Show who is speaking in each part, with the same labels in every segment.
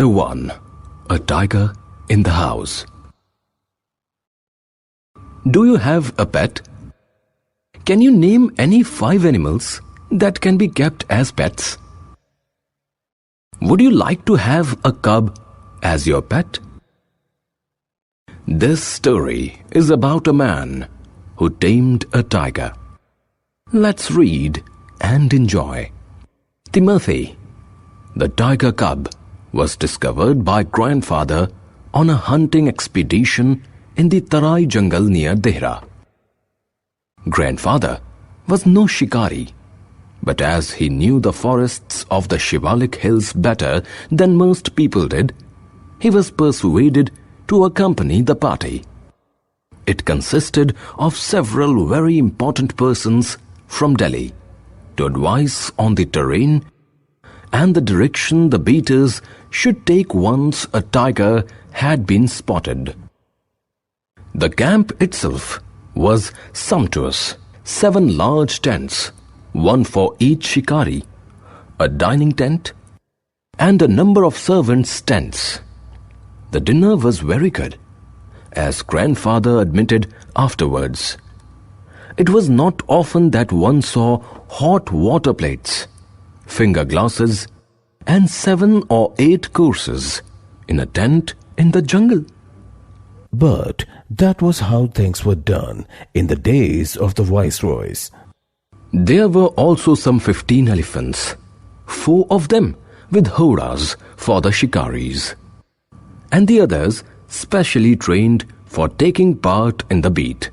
Speaker 1: Chapter 1. A Tiger in the House. Do you have a pet? Can you name any 5 animals that can be kept as pets? Would you like to have a cub as your pet? This story is about a man who tamed a tiger. Let's read and enjoy. Timothy, the tiger cub, was discovered by grandfather on a hunting expedition in the Tarai jungle near Dehra. Grandfather was no shikari, but as he knew the forests of the Shivalik hills better than most people did, he was persuaded to accompany the party. It consisted of several very important persons from Delhi to advise on the terrain and the direction the beaters should take once a tiger had been spotted. The camp itself was sumptuous. 7 large tents, one for each shikari, a dining tent, and a number of servants' tents. The dinner was very good, as grandfather admitted afterwards. It was not often that one saw hot water plates, finger glasses, and 7 or 8 courses in a tent in the jungle.
Speaker 2: But that was how things were done in the days of the viceroys.
Speaker 1: There were also some 15 elephants, 4 of them with horas for the shikaris, and the others specially trained for taking part in the beat.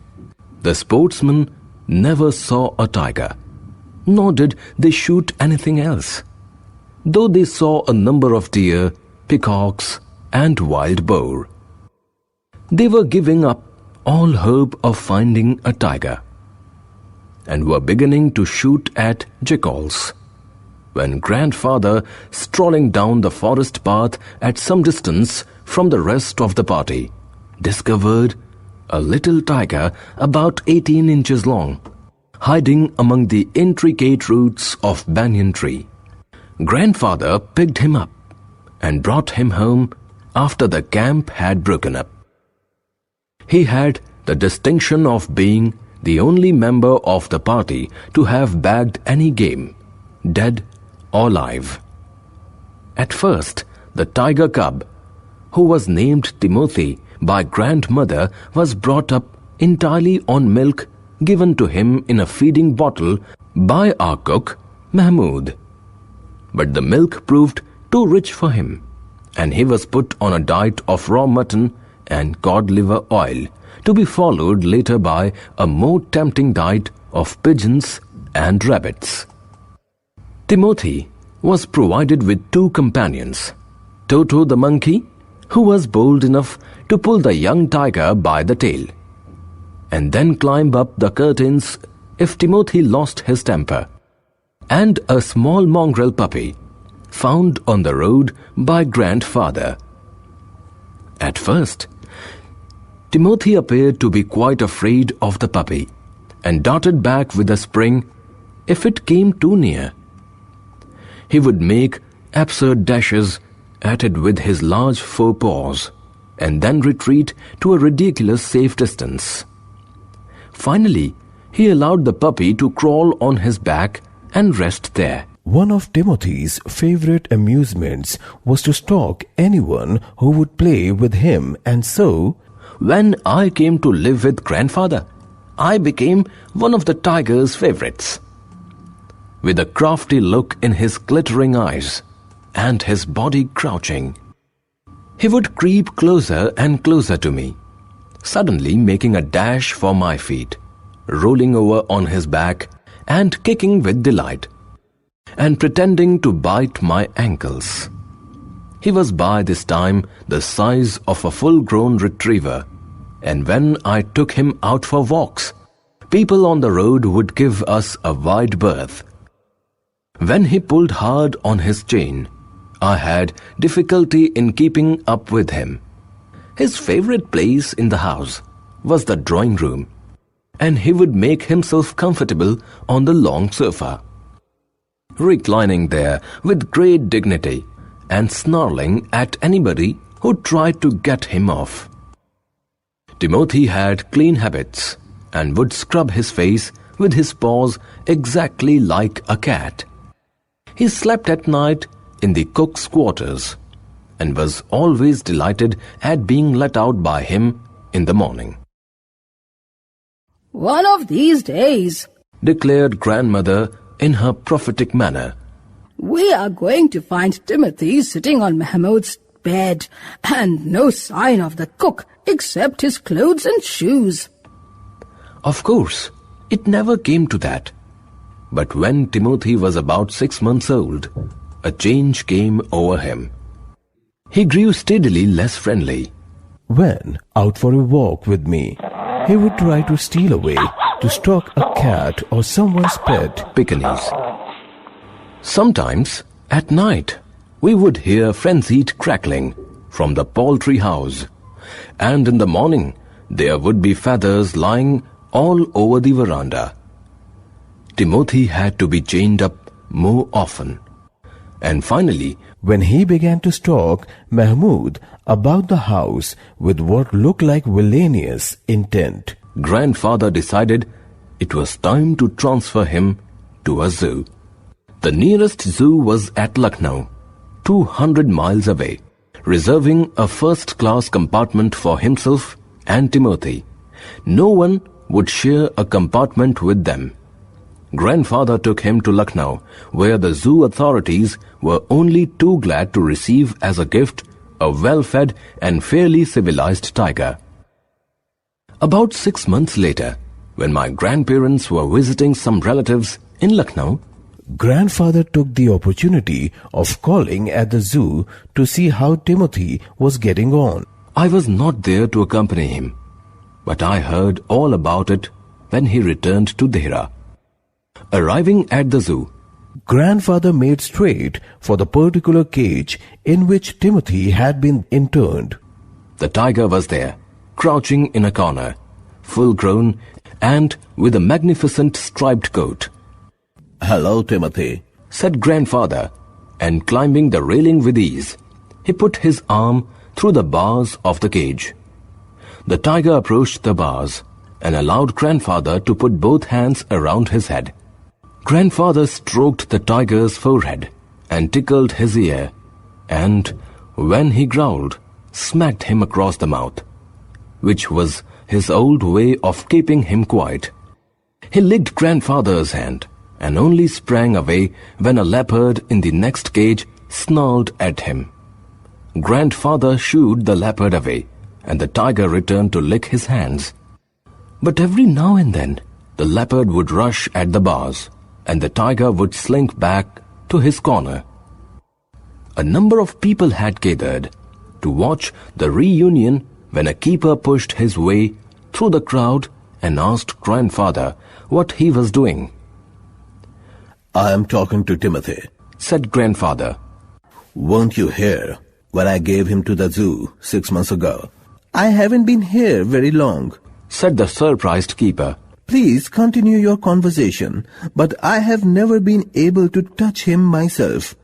Speaker 1: The sportsmen never saw a tiger, nor did they shoot anything else, though they saw a number of deer, peacocks, and wild boar. They were giving up all hope of finding a tiger, and were beginning to shoot at jackals, when grandfather, strolling down the forest path at some distance from the rest of the party, discovered a little tiger about 18 inches long, hiding among the intricate roots of banyan tree. Grandfather picked him up and brought him home after the camp had broken up. He had the distinction of being the only member of the party to have bagged any game, dead or live. At first, the tiger cub, who was named Timothy by grandmother, was brought up entirely on milk given to him in a feeding bottle by our cook, Mahmood. But the milk proved too rich for him, and he was put on a diet of raw mutton and cod liver oil, to be followed later by a more tempting diet of pigeons and rabbits. Timothy was provided with 2 companions, Toto the monkey, who was bold enough to pull the young tiger by the tail, and then climb up the curtains if Timothy lost his temper, and a small mongrel puppy, found on the road by grandfather. At first, Timothy appeared to be quite afraid of the puppy, and darted back with a spring if it came too near. He would make absurd dashes at it with his large forepaws, and then retreat to a ridiculous safe distance. Finally, he allowed the puppy to crawl on his back and rest there.
Speaker 2: One of Timothy's favorite amusements was to stalk anyone who would play with him, and so,
Speaker 1: when I came to live with grandfather, I became one of the tiger's favorites. With a crafty look in his glittering eyes and his body crouching, he would creep closer and closer to me, suddenly making a dash for my feet, rolling over on his back and kicking with delight, and pretending to bite my ankles. He was by this time the size of a full-grown retriever, and when I took him out for walks, people on the road would give us a wide berth. When he pulled hard on his chain, I had difficulty in keeping up with him. His favorite place in the house was the drawing room, and he would make himself comfortable on the long sofa. Reclining there with great dignity and snarling at anybody who tried to get him off. Timothy had clean habits and would scrub his face with his paws exactly like a cat. He slept at night in the cook's quarters and was always delighted at being let out by him in the morning.
Speaker 3: "One of these days,"
Speaker 1: declared grandmother in her prophetic manner,
Speaker 3: "we are going to find Timothy sitting on Mahmud's bed, and no sign of the cook except his clothes and shoes."
Speaker 1: Of course, it never came to that. But when Timothy was about 6 months old, a change came over him. He grew steadily less friendly.
Speaker 2: When out for a walk with me, he would try to steal away to stalk a cat or someone's pet,
Speaker 1: Pekingese. Sometimes, at night, we would hear frenzied crackling from the poultry house, and in the morning there would be feathers lying all over the veranda. Timothy had to be chained up more often. And finally,
Speaker 2: when he began to stalk Mahmud about the house with what looked like villainous intent,
Speaker 1: grandfather decided it was time to transfer him to a zoo. The nearest zoo was at Lucknow, 200 miles away, reserving a first-class compartment for himself and Timothy. No one would share a compartment with them. Grandfather took him to Lucknow, where the zoo authorities were only too glad to receive as a gift a well-fed and fairly civilized tiger. About 6 months later, when my grandparents were visiting some relatives in Lucknow,
Speaker 2: grandfather took the opportunity of calling at the zoo to see how Timothy was getting on.
Speaker 1: I was not there to accompany him, but I heard all about it when he returned to Dehra. Arriving at the zoo,
Speaker 2: grandfather made straight for the particular cage in which Timothy had been interned.
Speaker 1: The tiger was there, crouching in a corner, full-grown and with a magnificent striped coat.
Speaker 4: "Hello, Timothy,"
Speaker 1: said grandfather, and climbing the railing with ease, he put his arm through the bars of the cage. The tiger approached the bars and allowed grandfather to put both hands around his head. Grandfather stroked the tiger's forehead and tickled his ear, and, when he growled, smacked him across the mouth, which was his old way of keeping him quiet. He licked grandfather's hand and only sprang away when a leopard in the next cage snarled at him. Grandfather shooed the leopard away, and the tiger returned to lick his hands. But every now and then, the leopard would rush at the bars, and the tiger would slink back to his corner. A number of people had gathered to watch the reunion when a keeper pushed his way through the crowd and asked grandfather what he was doing.
Speaker 4: "I am talking to Timothy,"
Speaker 1: said grandfather.
Speaker 4: "Weren't you here when I gave him to the zoo 6 months ago?" "I haven't been here very long,"
Speaker 1: said the surprised keeper.
Speaker 4: "Please continue your conversation, but I have never been able to touch him myself.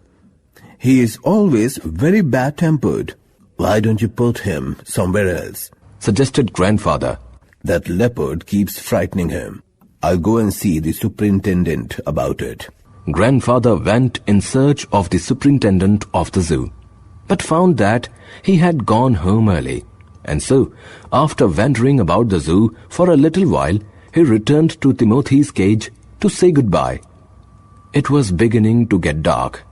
Speaker 4: He is always very bad-tempered. Why don't you put him somewhere else?"
Speaker 1: suggested grandfather.
Speaker 4: "That leopard keeps frightening him. I'll go and see the superintendent about it."
Speaker 1: Grandfather went in search of the superintendent of the zoo, but found that he had gone home early, and so, after wandering about the zoo for a little while, he returned to Timothy's cage to say goodbye. It was beginning to get dark.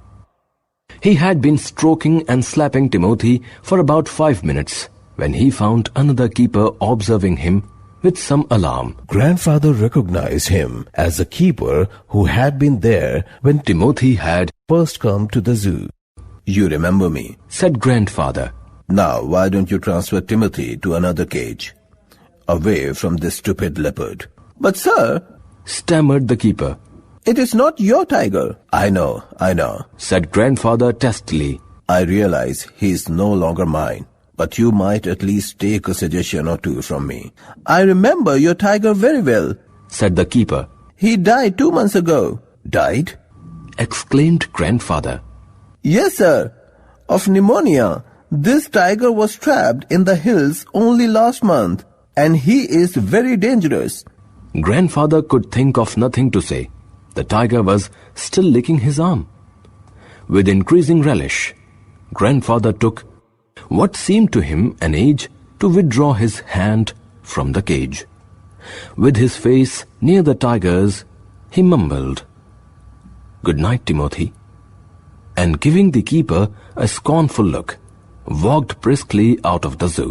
Speaker 1: He had been stroking and slapping Timothy for about 5 minutes when he found another keeper observing him with some alarm.
Speaker 2: Grandfather recognized him as the keeper who had been there when
Speaker 1: Timothy had
Speaker 2: first come to the zoo.
Speaker 4: "You remember me,"
Speaker 1: said grandfather.
Speaker 4: "Now why don't you transfer Timothy to another cage, away from this stupid leopard?" "But sir,"
Speaker 1: stammered the keeper.
Speaker 4: "it is not your tiger." I know,
Speaker 1: said grandfather testily.
Speaker 4: "I realize he is no longer mine, but you might at least take a suggestion or two from me." "I remember your tiger very well,"
Speaker 1: said the keeper.
Speaker 4: "He died 2 months ago." "Died?"
Speaker 1: exclaimed grandfather.
Speaker 4: "Yes, sir. of pneumonia. This tiger was trapped in the hills only last month, and he is very dangerous.
Speaker 1: Grandfather could think of nothing to say. The tiger was still licking his arm. With increasing relish, Grandfather took what seemed to him an age to withdraw his hand from the cage. With his face near the tiger's, he mumbled, "Good night, Timothy," and giving the keeper a scornful look, walked briskly out of the zoo.